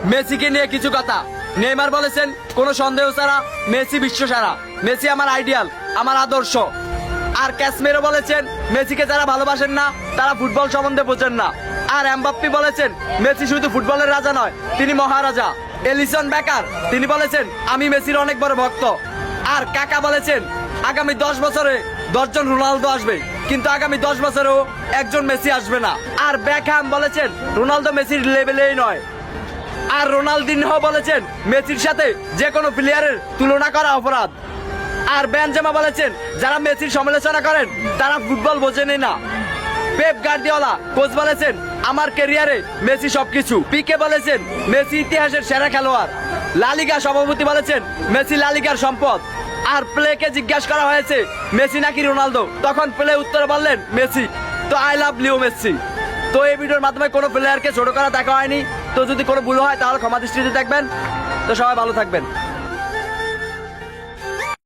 মেসিকে নিয়ে কিছু কথা। নেইমার বলেছেন কোনো সন্দেহ ছাড়া মেসি বিশ্বসেরা, মেসি আমার আইডিয়াল, আমার আদর্শ। আর ক্যাসমেরো বলেছেন মেসিকে যারা ভালোবাসেন না তারা ফুটবল সম্বন্ধে বোঝেন না। আর এমবাপ্পে বলেছেন মেসি শুধু ফুটবলের রাজা নয়, তিনি মহারাজা। এলিসন বেকার তিনি বলেছেন আমি মেসির অনেক বড় ভক্ত। আর কাকা বলেছেন আগামী 10 বছরে 10 জন রোনালদো আসবে, কিন্তু আগামী 10 বছরেও একজন মেসি আসবে না। আর বেকহ্যাম বলেছেন রোনালদো মেসির লেভেলেই নয়। আর রোনালদিনহো বলেছেন মেসির সাথে যে কোনো প্লেয়ারের তুলনা করা অপরাধ। আর বেনজেমা বলেছেন যারা মেসির সমালোচনা করেন তারা ফুটবল বোঝেনই না। পেপ গার্দিওলা কোচ বলেছেন আমার ক্যারিয়ারে মেসি সবকিছু। পিকে বলেছেন মেসি ইতিহাসের সেরা খেলোয়াড়। লা লিগা সভাপতি বলেছেন মেসি লা লিগার সম্পদ। আর প্লেকে জিজ্ঞাসা করা হয়েছে মেসি নাকি রোনালদো, তখন প্লে উত্তরে বললেন মেসি। তো আই লাভ লিও মেসি। তো এই ভিডিওর মাধ্যমে কোনো প্লেয়ারকে ছোট করা দেখা হয়নি। তো যদি কোনো ভুল হয় তাহলে ক্ষমা দৃষ্টিতে দেখবেন। তো সবাই ভালো থাকবেন।